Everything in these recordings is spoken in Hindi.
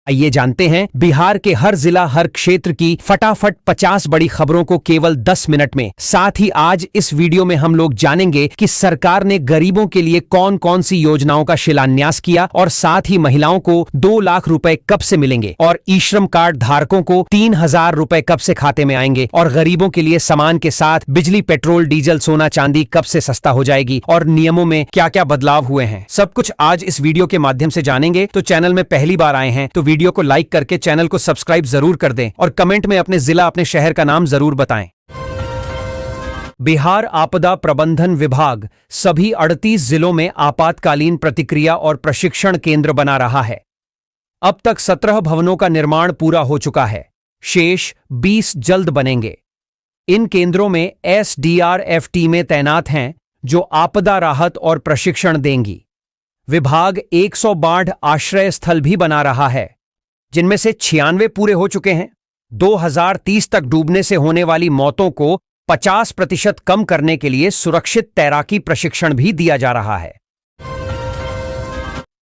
आइए जानते हैं बिहार के हर जिला हर क्षेत्र की फटाफट 50 बड़ी खबरों को केवल 10 मिनट में। साथ ही आज इस वीडियो में हम लोग जानेंगे कि सरकार ने गरीबों के लिए कौन कौन सी योजनाओं का शिलान्यास किया और साथ ही महिलाओं को 2 लाख रुपए कब से मिलेंगे और ई श्रम कार्ड धारकों को 3,000 रुपए कब से खाते में आएंगे और गरीबों के लिए सामान के साथ बिजली, पेट्रोल, डीजल, सोना, चांदी कब से सस्ता हो जाएगी और नियमों में क्या क्या बदलाव हुए हैं। सब कुछ आज इस वीडियो के माध्यम से जानेंगे। तो चैनल में पहली बार आए हैं तो वीडियो को लाइक करके चैनल को सब्सक्राइब जरूर कर दें और कमेंट में अपने जिला, अपने शहर का नाम जरूर बताएं। बिहार आपदा प्रबंधन विभाग सभी 38 जिलों में आपातकालीन प्रतिक्रिया और प्रशिक्षण केंद्र बना रहा है। अब तक 17 भवनों का निर्माण पूरा हो चुका है, शेष 20 जल्द बनेंगे। इन केंद्रों में SDRF टीमें तैनात हैं जो आपदा राहत और प्रशिक्षण देंगी। विभाग 100 बाढ़ आश्रय स्थल भी बना रहा है, जिनमें से 96 पूरे हो चुके हैं। 2030 तक डूबने से होने वाली मौतों को 50% कम करने के लिए सुरक्षित तैराकी प्रशिक्षण भी दिया जा रहा है।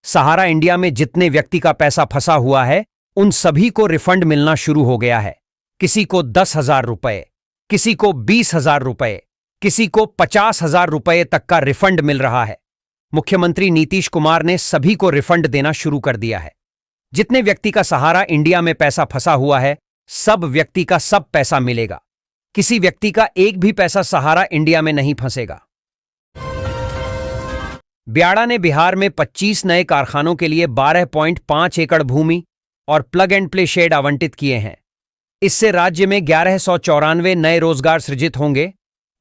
सहारा इंडिया में जितने व्यक्ति का पैसा फंसा हुआ है उन सभी को रिफंड मिलना शुरू हो गया है। किसी को 10,000 रुपए, किसी को 20,000 रुपए, किसी को 50,000 रुपए तक का रिफंड मिल रहा है। मुख्यमंत्री नीतीश कुमार ने सभी को रिफंड देना शुरू कर दिया है। जितने व्यक्ति का सहारा इंडिया में पैसा फंसा हुआ है, सब व्यक्ति का सब पैसा मिलेगा। किसी व्यक्ति का एक भी पैसा सहारा इंडिया में नहीं फंसेगा। ब्याडा ने बिहार में 25 नए कारखानों के लिए 12.5 एकड़ भूमि और प्लग एंड प्ले शेड आवंटित किए हैं। इससे राज्य में 1194 नए रोजगार सृजित होंगे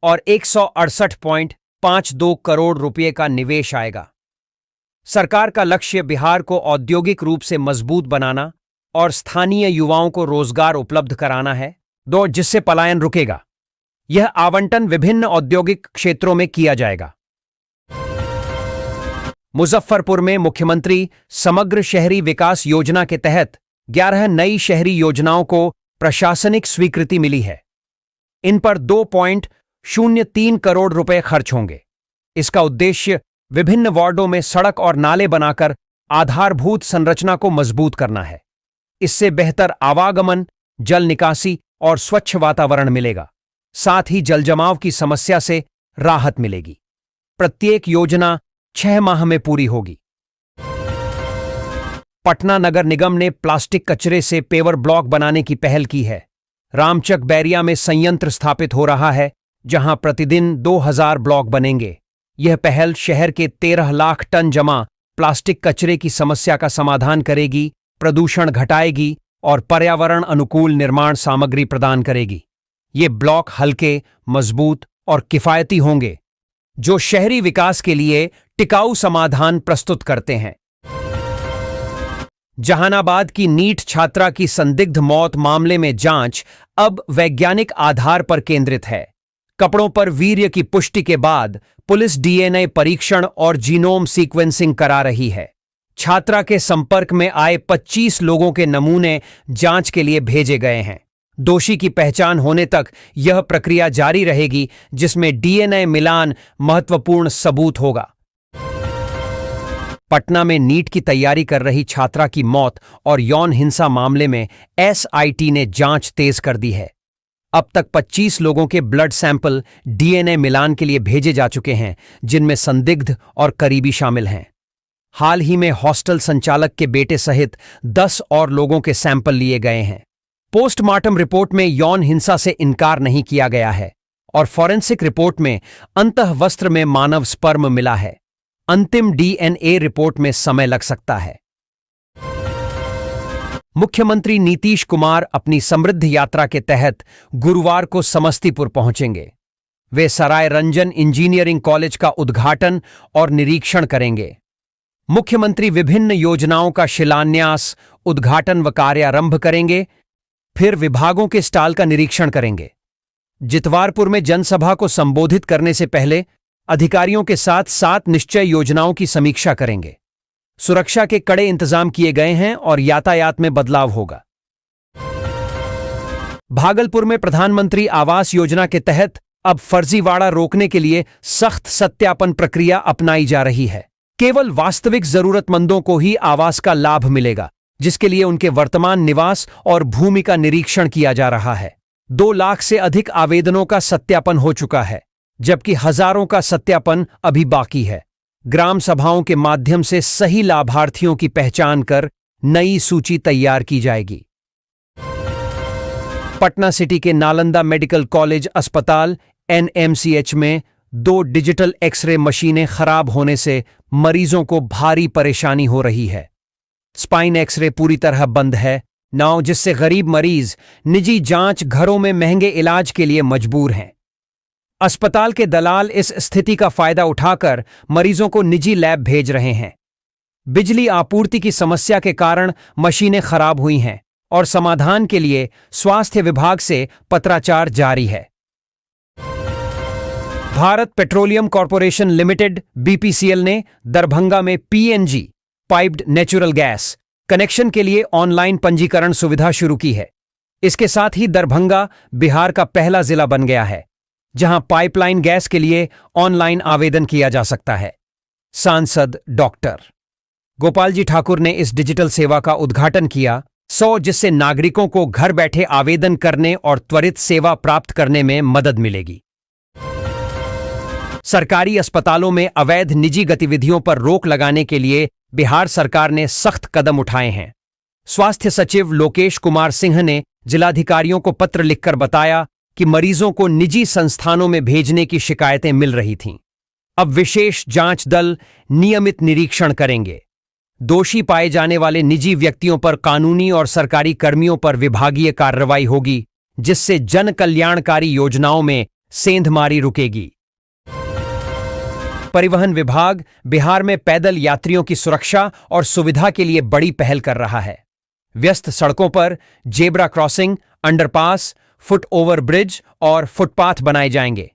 और 168.52 करोड़ रुपए का निवेश आएगा। सरकार का लक्ष्य बिहार को औद्योगिक रूप से मजबूत बनाना और स्थानीय युवाओं को रोजगार उपलब्ध कराना है, जिससे पलायन रुकेगा। यह आवंटन विभिन्न औद्योगिक क्षेत्रों में किया जाएगा। मुजफ्फरपुर में मुख्यमंत्री समग्र शहरी विकास योजना के तहत 11 नई शहरी योजनाओं को प्रशासनिक स्वीकृति मिली है। इन पर 2.03 करोड़ रुपए खर्च होंगे। इसका उद्देश्य विभिन्न वार्डों में सड़क और नाले बनाकर आधारभूत संरचना को मजबूत करना है। इससे बेहतर आवागमन, जल निकासी और स्वच्छ वातावरण मिलेगा। साथ ही जलजमाव की समस्या से राहत मिलेगी। प्रत्येक योजना 6 माह में पूरी होगी। पटना नगर निगम ने प्लास्टिक कचरे से पेवर ब्लॉक बनाने की पहल की है। रामचक बैरिया में संयंत्र स्थापित हो रहा है, जहां प्रतिदिन 2000 ब्लॉक बनेंगे। यह पहल शहर के 13 लाख टन जमा प्लास्टिक कचरे की समस्या का समाधान करेगी, प्रदूषण घटाएगी और पर्यावरण अनुकूल निर्माण सामग्री प्रदान करेगी। ये ब्लॉक हल्के, मजबूत और किफायती होंगे, जो शहरी विकास के लिए टिकाऊ समाधान प्रस्तुत करते हैं। जहानाबाद की नीट छात्रा की संदिग्ध मौत मामले में जांच अब वैज्ञानिक आधार पर केंद्रित है। कपड़ों पर वीर्य की पुष्टि के बाद पुलिस DNA परीक्षण और जीनोम सीक्वेंसिंग करा रही है। छात्रा के संपर्क में आए 25 लोगों के नमूने जांच के लिए भेजे गए हैं। दोषी की पहचान होने तक यह प्रक्रिया जारी रहेगी, जिसमें DNA मिलान महत्वपूर्ण सबूत होगा। पटना में नीट की तैयारी कर रही छात्रा की मौत और यौन हिंसा मामले में SIT ने जांच तेज कर दी है। अब तक 25 लोगों के ब्लड सैंपल DNA मिलान के लिए भेजे जा चुके हैं, जिनमें संदिग्ध और करीबी शामिल हैं। हाल ही में हॉस्टल संचालक के बेटे सहित 10 और लोगों के सैंपल लिए गए हैं। पोस्टमार्टम रिपोर्ट में यौन हिंसा से इनकार नहीं किया गया है और फॉरेंसिक रिपोर्ट में अंतःवस्त्र में मानव स्पर्म मिला है। अंतिम DNA रिपोर्ट में समय लग सकता है। मुख्यमंत्री नीतीश कुमार अपनी समृद्ध यात्रा के तहत गुरुवार को समस्तीपुर पहुंचेंगे। वे सराय रंजन इंजीनियरिंग कॉलेज का उद्घाटन और निरीक्षण करेंगे। मुख्यमंत्री विभिन्न योजनाओं का शिलान्यास, उद्घाटन व कार्यारंभ करेंगे। फिर विभागों के स्टॉल का निरीक्षण करेंगे। जितवारपुर में जनसभा को संबोधित करने से पहले अधिकारियों के साथ 7 निश्चय योजनाओं की समीक्षा करेंगे। सुरक्षा के कड़े इंतजाम किए गए हैं और यातायात में बदलाव होगा। भागलपुर में प्रधानमंत्री आवास योजना के तहत अब फर्जीवाड़ा रोकने के लिए सख्त सत्यापन प्रक्रिया अपनाई जा रही है। केवल वास्तविक जरूरतमंदों को ही आवास का लाभ मिलेगा। जिसके लिए उनके वर्तमान निवास और भूमि का निरीक्षण किया जा रहा है। 2 लाख से अधिक आवेदनों का सत्यापन हो चुका है, जबकि हजारों का सत्यापन अभी बाकी है। ग्राम सभाओं के माध्यम से सही लाभार्थियों की पहचान कर नई सूची तैयार की जाएगी। पटना सिटी के नालंदा मेडिकल कॉलेज अस्पताल NMCH में 2 डिजिटल एक्सरे मशीनें खराब होने से मरीजों को भारी परेशानी हो रही है। स्पाइन एक्सरे पूरी तरह बंद है, जिससे गरीब मरीज निजी जांच घरों में महंगे इलाज के लिए मजबूर हैं। अस्पताल के दलाल इस स्थिति का फायदा उठाकर मरीजों को निजी लैब भेज रहे हैं। बिजली आपूर्ति की समस्या के कारण मशीनें खराब हुई हैं और समाधान के लिए स्वास्थ्य विभाग से पत्राचार जारी है। Bharat petroleum corporation limited BPCL ने दरभंगा में PNG piped natural gas connection के लिए ऑनलाइन पंजीकरण सुविधा शुरू की है। इसके साथ ही दरभंगा बिहार का पहला जिला बन गया है जहां पाइपलाइन गैस के लिए ऑनलाइन आवेदन किया जा सकता है। सांसद डॉक्टर गोपाल जी ठाकुर ने इस डिजिटल सेवा का उद्घाटन किया, जिससे नागरिकों को घर बैठे आवेदन करने और त्वरित सेवा प्राप्त करने में मदद मिलेगी। सरकारी अस्पतालों में अवैध निजी गतिविधियों पर रोक लगाने के लिए बिहार सरकार ने सख्त कदम उठाए हैं। स्वास्थ्य सचिव लोकेश कुमार सिंह ने जिलाधिकारियों को पत्र लिखकर बताया कि मरीजों को निजी संस्थानों में भेजने की शिकायतें मिल रही थीं। अब विशेष जांच दल नियमित निरीक्षण करेंगे। दोषी पाए जाने वाले निजी व्यक्तियों पर कानूनी और सरकारी कर्मियों पर विभागीय कार्रवाई होगी, जिससे जन कल्याणकारी योजनाओं में सेंधमारी रुकेगी। परिवहन विभाग बिहार में पैदल यात्रियों की सुरक्षा और सुविधा के लिए बड़ी पहल कर रहा है। व्यस्त सड़कों पर zebra crossing, underpass, foot over bridge और फुटपाथ बनाए जाएंगे।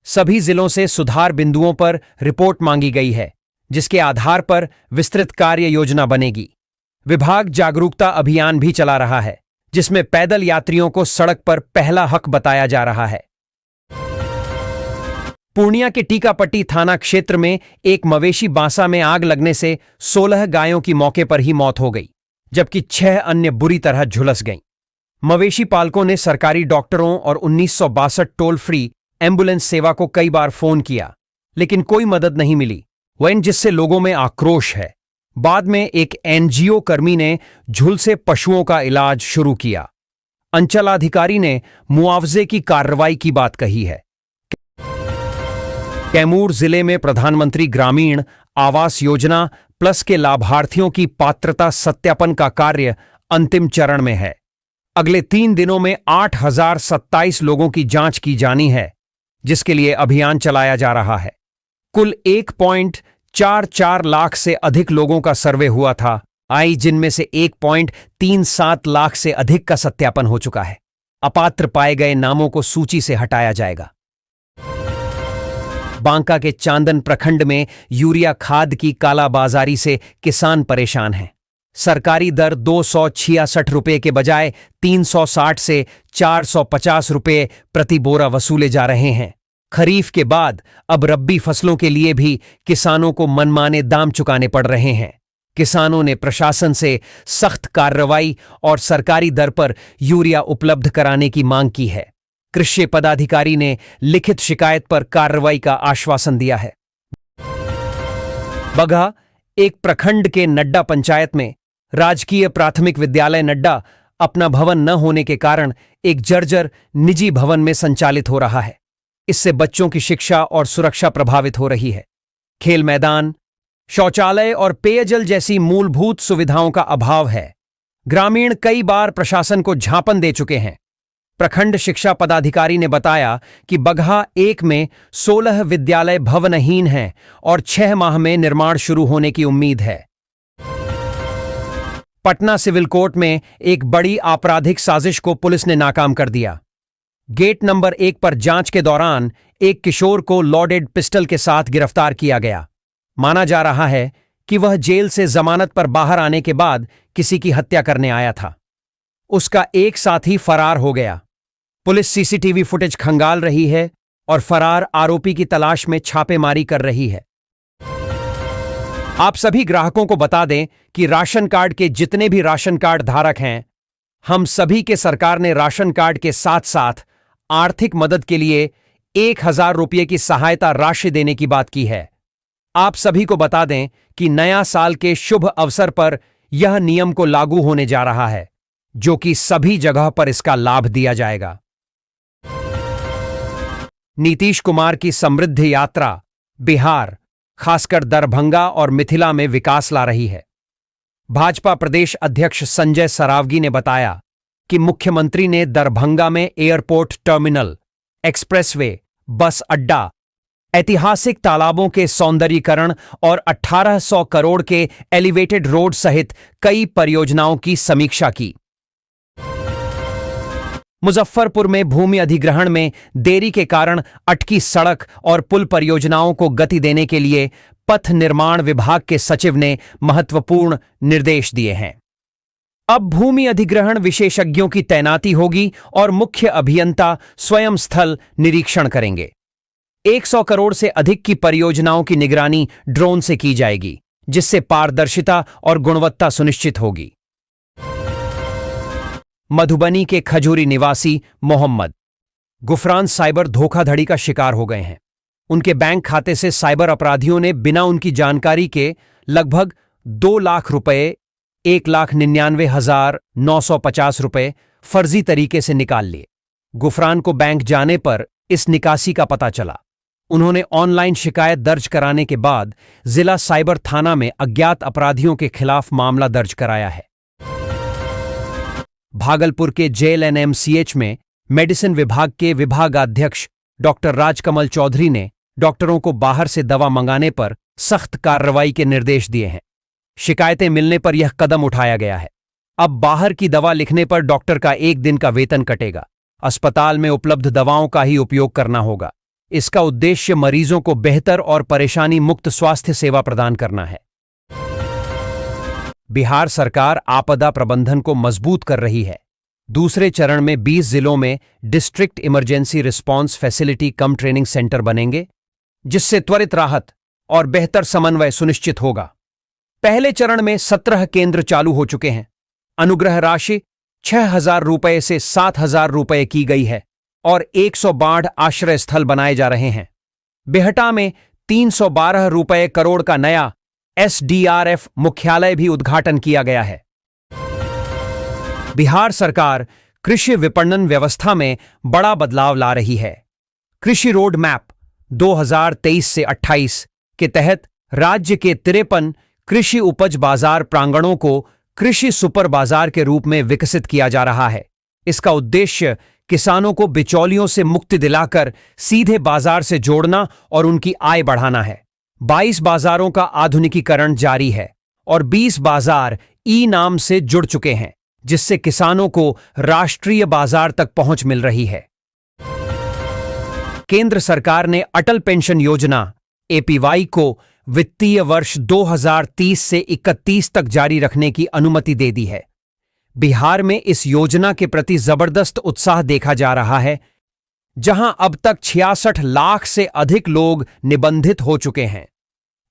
सभी जिलों से सुधार बिंदुओं पर रिपोर्ट मांगी गई है, जिसके आधार पर विस्तृत कार्य योजना बनेगी। विभाग जागरूकता अभियान भी चला रहा है, जिसमें पैदल यात्रियों को सड़क पर पहला हक बताया जा रहा है। पूर्णिया के टीकापट्टी थाना क्षेत्र में एक मवेशी बांसा में आग लगने से 16 गायों की मौके पर ही मौत हो गई, जबकि 6 अन्य बुरी तरह झुलस गईं। मवेशी पालकों ने सरकारी डॉक्टरों और 1962 टोल फ्री एम्बुलेंस सेवा को कई बार फोन किया, लेकिन कोई मदद नहीं मिली, जिससे लोगों में आक्रोश है। बाद में एक NGO कर्मी ने झुलसे पशुओं का इलाज शुरू किया। अंचलाधिकारी ने मुआवजे की कार्रवाई की बात कही है। कैमूर जिले में प्रधानमंत्री ग्रामीण आवास योजना प्लस के लाभार्थियों की पात्रता सत्यापन का कार्य अंतिम चरण में है। अगले 3 दिनों में 8027 लोगों की जांच की जानी है, जिसके लिए अभियान चलाया जा रहा है। कुल 1.44 लाख से अधिक लोगों का सर्वे हुआ था, जिनमें से 1.37 लाख से अधिक का सत्यापन हो चुका है। अपात्र पाए गए नामों को सूची से हटाया जाएगा। बांका के चांदन प्रखंड में यूरिया खाद की कालाबाजारी से किसान परेशान हैं। सरकारी दर 266 रुपये के बजाय 360 से 450 रुपये प्रति बोरा वसूले जा रहे हैं। खरीफ के बाद अब रब्बी फसलों के लिए भी किसानों को मनमाने दाम चुकाने पड़ रहे हैं। किसानों ने प्रशासन से सख्त कार्रवाई और सरकारी दर पर यूरिया उपलब्ध कराने की मांग की है। कृषि पदाधिकारी ने लिखित शिकायत पर कार्रवाई का आश्वासन दिया है। बगहा एक प्रखंड के नड्डा पंचायत में राजकीय प्राथमिक विद्यालय नड्डा अपना भवन न होने के कारण एक जर्जर निजी भवन में संचालित हो रहा है। इससे बच्चों की शिक्षा और सुरक्षा प्रभावित हो रही है। खेल मैदान, शौचालय और पेयजल जैसी मूलभूत सुविधाओं का अभाव है। ग्रामीण कई बार प्रशासन को झांपन दे चुके हैं। प्रखंड शिक्षा पदाधिकारी ने बताया कि बगहा 1 में 16 विद्यालय भवनहीन हैं और 6 माह में निर्माण शुरू होने की उम्मीद है। पटना सिविल कोर्ट में एक बड़ी आपराधिक साजिश को पुलिस ने नाकाम कर दिया। गेट नंबर 1 पर जांच के दौरान एक किशोर को लोडेड पिस्टल के साथ गिरफ्तार किया गया। माना जा रहा है कि वह जेल से जमानत पर बाहर आने के बाद किसी की हत्या करने आया था। उसका एक साथी फरार हो गया। पुलिस सीसीटीवी फुटेज खंगाल रही है और फरार आरोपी की तलाश में छापेमारी कर रही है। आप सभी ग्राहकों को बता दें कि राशन कार्ड के जितने भी राशन कार्ड धारक हैं, हम सभी के सरकार ने राशन कार्ड के साथ साथ आर्थिक मदद के लिए 1,000 रुपये की सहायता राशि देने की बात की है। आप सभी को बता दें कि नया साल के शुभ अवसर पर यह नियम को लागू होने जा रहा है, जो कि सभी जगह पर इसका लाभ दिया जाएगा। नीतीश कुमार की समृद्ध यात्रा बिहार, खासकर दरभंगा और मिथिला में विकास ला रही है। भाजपा प्रदेश अध्यक्ष संजय सरावगी ने बताया कि मुख्यमंत्री ने दरभंगा में एयरपोर्ट टर्मिनल, एक्सप्रेसवे, बस अड्डा, ऐतिहासिक तालाबों के सौंदर्यीकरण और 1800 करोड़ के एलिवेटेड रोड सहित कई परियोजनाओं की समीक्षा की। मुजफ्फरपुर में भूमि अधिग्रहण में देरी के कारण अटकी सड़क और पुल परियोजनाओं को गति देने के लिए पथ निर्माण विभाग के सचिव ने महत्वपूर्ण निर्देश दिए हैं। अब भूमि अधिग्रहण विशेषज्ञों की तैनाती होगी और मुख्य अभियंता स्वयं स्थल निरीक्षण करेंगे। 100 करोड़ से अधिक की परियोजनाओं की निगरानी ड्रोन से की जाएगी, जिससे पारदर्शिता और गुणवत्ता सुनिश्चित होगी। मधुबनी के खजूरी निवासी मोहम्मद गुफरान साइबर धोखाधड़ी का शिकार हो गए हैं। उनके बैंक खाते से साइबर अपराधियों ने बिना उनकी जानकारी के लगभग 2 लाख रुपए, 1,99,950 रुपए फर्जी तरीके से निकाल लिए। गुफरान को बैंक जाने पर इस निकासी का पता चला। उन्होंने ऑनलाइन शिकायत दर्ज कराने के बाद जिला साइबर थाना में अज्ञात अपराधियों के खिलाफ मामला दर्ज कराया है। भागलपुर के JLNMCH में मेडिसिन विभाग के विभागाध्यक्ष डॉक्टर राजकमल चौधरी ने डॉक्टरों को बाहर से दवा मंगाने पर सख्त कार्रवाई के निर्देश दिए हैं। शिकायतें मिलने पर यह कदम उठाया गया है। अब बाहर की दवा लिखने पर डॉक्टर का 1 दिन का वेतन कटेगा। अस्पताल में उपलब्ध दवाओं का ही उपयोग करना होगा। इसका उद्देश्य मरीजों को बेहतर और परेशानी मुक्त स्वास्थ्य सेवा प्रदान करना है। बिहार सरकार आपदा प्रबंधन को मजबूत कर रही है। दूसरे चरण में 20 जिलों में डिस्ट्रिक्ट इमरजेंसी रिस्पांस फैसिलिटी कम ट्रेनिंग सेंटर बनेंगे, जिससे त्वरित राहत और बेहतर समन्वय सुनिश्चित होगा। पहले चरण में 17 केंद्र चालू हो चुके हैं। अनुग्रह राशि 6,000 रुपए से 7,000 रुपए की गई है और 100 बाढ़ आश्रय स्थल बनाए जा रहे हैं। बेहटा में 312 रुपए करोड़ का नया SDRF मुख्यालय भी उद्घाटन किया गया है। बिहार सरकार कृषि विपणन व्यवस्था में बड़ा बदलाव ला रही है। कृषि रोड मैप 2023 से 28 के तहत राज्य के 53 कृषि उपज बाजार प्रांगणों को कृषि सुपर बाजार के रूप में विकसित किया जा रहा है। इसका उद्देश्य किसानों को बिचौलियों से मुक्ति दिलाकर सीधे बाजार से जोड़ना और उनकी आय बढ़ाना है। 22 बाजारों का आधुनिकीकरण जारी है और 20 बाजार ई-नाम से जुड़ चुके हैं, जिससे किसानों को राष्ट्रीय बाजार तक पहुंच मिल रही है। केंद्र सरकार ने अटल पेंशन योजना APY को वित्तीय वर्ष 2030 से 31 तक जारी रखने की अनुमति दे दी है। बिहार में इस योजना के प्रति जबरदस्त उत्साह देखा जा रहा है, जहां अब तक 66 लाख से अधिक लोग निबंधित हो चुके हैं।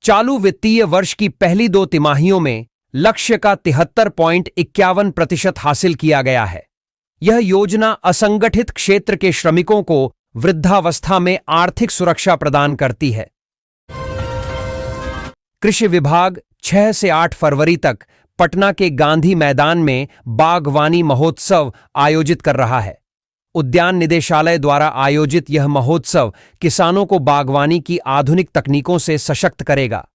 चालू वित्तीय वर्ष की पहली 2 तिमाहियों में लक्ष्य का 73.51% हासिल किया गया है। यह योजना असंगठित क्षेत्र के श्रमिकों को वृद्धावस्था में आर्थिक सुरक्षा प्रदान करती है। कृषि विभाग 6 से 8 फरवरी तक पटना के गांधी मैदान में बागवानी महोत्सव आयोजित कर रहा है। उद्यान निदेशालय द्वारा आयोजित यह महोत्सव किसानों को बागवानी की आधुनिक तकनीकों से सशक्त करेगा।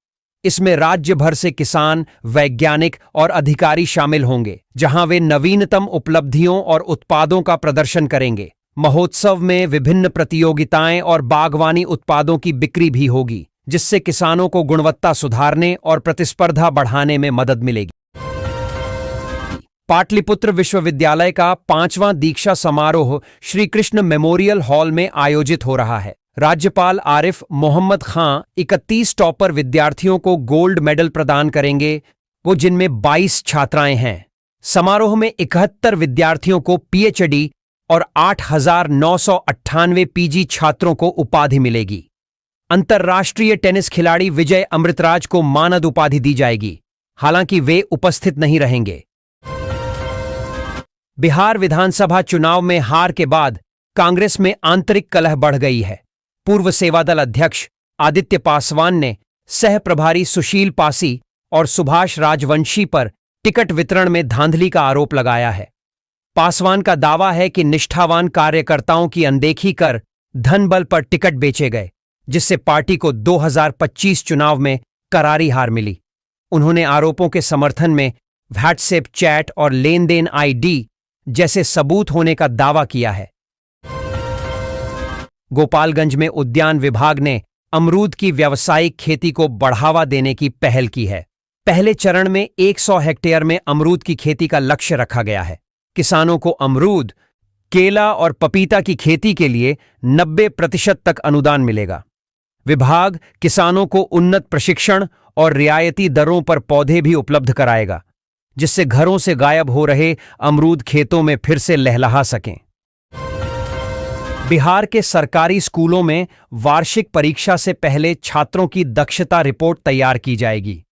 इसमें राज्य भर से किसान, वैज्ञानिक और अधिकारी शामिल होंगे, जहां वे नवीनतम उपलब्धियों और उत्पादों का प्रदर्शन करेंगे। महोत्सव में विभिन्न प्रतियोगिताएं और बागवानी उत्पादों की बिक्री भी होगी, जिससे किसानों को गुणवत्ता सुधारने और प्रतिस्पर्धा बढ़ाने में मदद मिलेगी। पाटलिपुत्र विश्वविद्यालय का 5वां दीक्षा समारोह श्री कृष्ण मेमोरियल हॉल में आयोजित हो रहा है। राज्यपाल आरिफ मोहम्मद खां 31 टॉपर विद्यार्थियों को गोल्ड मेडल प्रदान करेंगे, वो जिनमें 22 छात्राएं हैं। समारोह में 71 विद्यार्थियों को PhD और 8,998 PG छात्रों को उपाधि मिलेगी। अंतर्राष्ट्रीय टेनिस खिलाड़ी विजय अमृतराज को मानद उपाधि दी जाएगी, हालांकि वे उपस्थित नहीं रहेंगे। बिहार विधानसभा चुनाव में हार के बाद कांग्रेस में आंतरिक कलह बढ़ गई है। पूर्व सेवादल अध्यक्ष आदित्य पासवान ने सह प्रभारी सुशील पासी और सुभाष राजवंशी पर टिकट वितरण में धांधली का आरोप लगाया है। पासवान का दावा है कि निष्ठावान कार्यकर्ताओं की अनदेखी कर धन बल पर टिकट बेचे गए, जिससे पार्टी को 2025 चुनाव में करारी हार मिली। उन्होंने आरोपों के समर्थन में व्हाट्सएप चैट और लेन देन आईडी जैसे सबूत होने का दावा किया है। गोपालगंज में उद्यान विभाग ने अमरूद की व्यावसायिक खेती को बढ़ावा देने की पहल की है। पहले चरण में 100 हेक्टेयर में अमरूद की खेती का लक्ष्य रखा गया है। किसानों को अमरूद, केला और पपीता की खेती के लिए 90% तक अनुदान मिलेगा। विभाग किसानों को उन्नत प्रशिक्षण और रियायती दरों पर पौधे भी उपलब्ध कराएगा, जिससे घरों से गायब हो रहे अमरूद खेतों में फिर से लहलहा सकें। बिहार के सरकारी स्कूलों में वार्षिक परीक्षा से पहले छात्रों की दक्षता रिपोर्ट तैयार की जाएगी।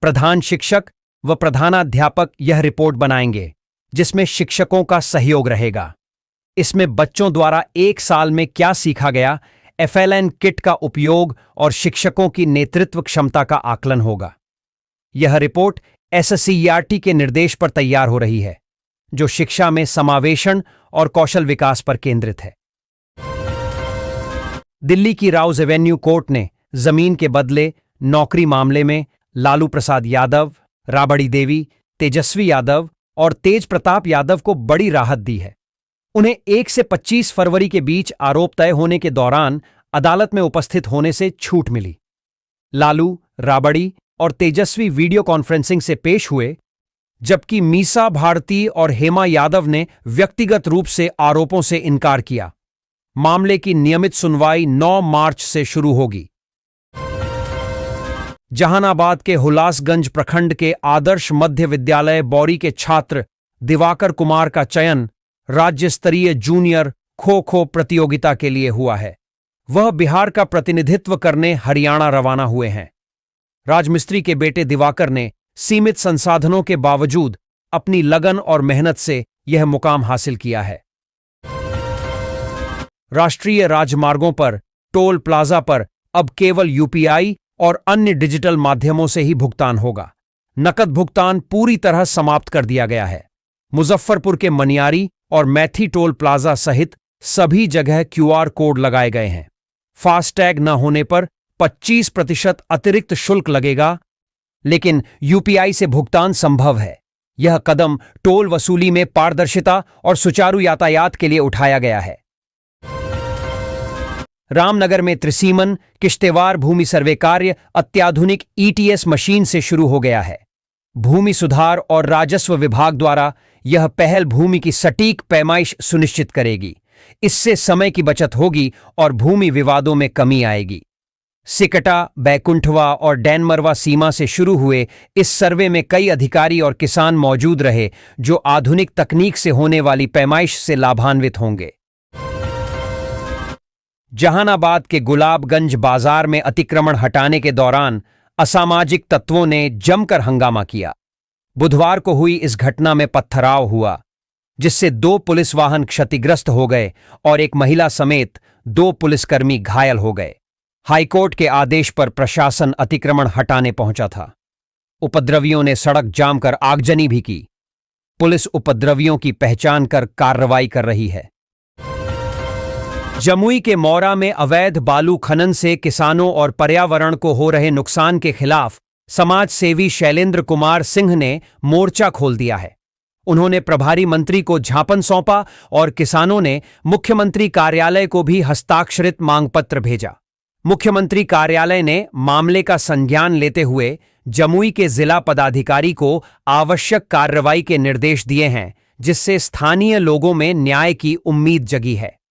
प्रधान शिक्षक व प्रधानाध्यापक यह रिपोर्ट बनाएंगे, जिसमें शिक्षकों का सहयोग रहेगा। इसमें बच्चों द्वारा 1 साल में क्या सीखा गया, FLN किट का उपयोग और शिक्षकों की नेतृत्व क्षमता का आकलन होगा। यह रिपोर्ट SSCERT के निर्देश पर तैयार हो रही है, जो शिक्षा में समावेशन और कौशल विकास पर केंद्रित है। दिल्ली की राउज एवेन्यू कोर्ट ने जमीन के बदले नौकरी मामले में लालू प्रसाद यादव, राबड़ी देवी, तेजस्वी यादव और तेज प्रताप यादव को बड़ी राहत दी है। उन्हें 1 से 25 फरवरी के बीच आरोप तय होने के दौरान अदालत में उपस्थित होने से छूट मिली। लालू, राबड़ी और तेजस्वी वीडियो कॉन्फ्रेंसिंग से पेश हुए, जबकि मीसा भारती और हेमा यादव ने व्यक्तिगत रूप से आरोपों से इनकार किया। मामले की नियमित सुनवाई 9 मार्च से शुरू होगी। जहानाबाद के हुलासगंज प्रखंड के आदर्श मध्य विद्यालय बौरी के छात्र दिवाकर कुमार का चयन राज्य स्तरीय जूनियर खो-खो प्रतियोगिता के लिए हुआ है। वह बिहार का प्रतिनिधित्व करने हरियाणा रवाना हुए हैं। राजमिस्त्री के बेटे दिवाकर ने सीमित संसाधनों के बावजूद अपनी लगन और मेहनत से यह मुकाम हासिल किया है। राष्ट्रीय राजमार्गों पर टोल प्लाजा पर अब केवल UPI और अन्य डिजिटल माध्यमों से ही भुगतान होगा। नकद भुगतान पूरी तरह समाप्त कर दिया गया है। मुजफ्फरपुर के मनियारी और मैथी टोल प्लाजा सहित सभी जगह QR कोड लगाए गए हैं। फास्टैग न होने पर 25% अतिरिक्त शुल्क लगेगा, लेकिन UPI से भुगतान संभव है। यह कदम टोल वसूली में पारदर्शिता और सुचारू यातायात के लिए उठाया गया है। रामनगर में त्रिसीमन किश्तेवार भूमि सर्वे कार्य अत्याधुनिक ETS मशीन से शुरू हो गया है। भूमि सुधार और राजस्व विभाग द्वारा यह पहल भूमि की सटीक पैमाइश सुनिश्चित करेगी। इससे समय की बचत होगी और भूमि विवादों में कमी आएगी। सिकटा, बैकुंठवा और डैनमरवा सीमा से शुरू हुए इस सर्वे में कई अधिकारी और किसान मौजूद रहे, जो आधुनिक तकनीक से होने वाली पैमाइश से लाभान्वित होंगे। जहानाबाद के गुलाबगंज बाजार में अतिक्रमण हटाने के दौरान असामाजिक तत्वों ने जमकर हंगामा किया। बुधवार को हुई इस घटना में पत्थराव हुआ, जिससे 2 पुलिस वाहन क्षतिग्रस्त हो गए और एक महिला समेत 2 पुलिसकर्मी घायल हो गए। हाईकोर्ट के आदेश पर प्रशासन अतिक्रमण हटाने पहुंचा था। उपद्रवियों ने सड़क जाम कर आगजनी भी की। पुलिस उपद्रवियों की पहचान कर कार्रवाई कर रही है। जमुई के मौरा में अवैध बालू खनन से किसानों और पर्यावरण को हो रहे नुकसान के खिलाफ समाज सेवी शैलेंद्र कुमार सिंह ने मोर्चा खोल दिया है। उन्होंने प्रभारी मंत्री को ज्ञापन सौंपा और किसानों ने मुख्यमंत्री कार्यालय को भी हस्ताक्षरित मांगपत्र भेजा। मुख्यमंत्री कार्यालय ने मामले का संज्ञान लेते हुए जमुई के जिला पदाधिकारी को आवश्यक कार्रवाई के निर्देश दिए हैं, जिससे स्थानीय लोगों में न्याय की उम्मीद जगी है।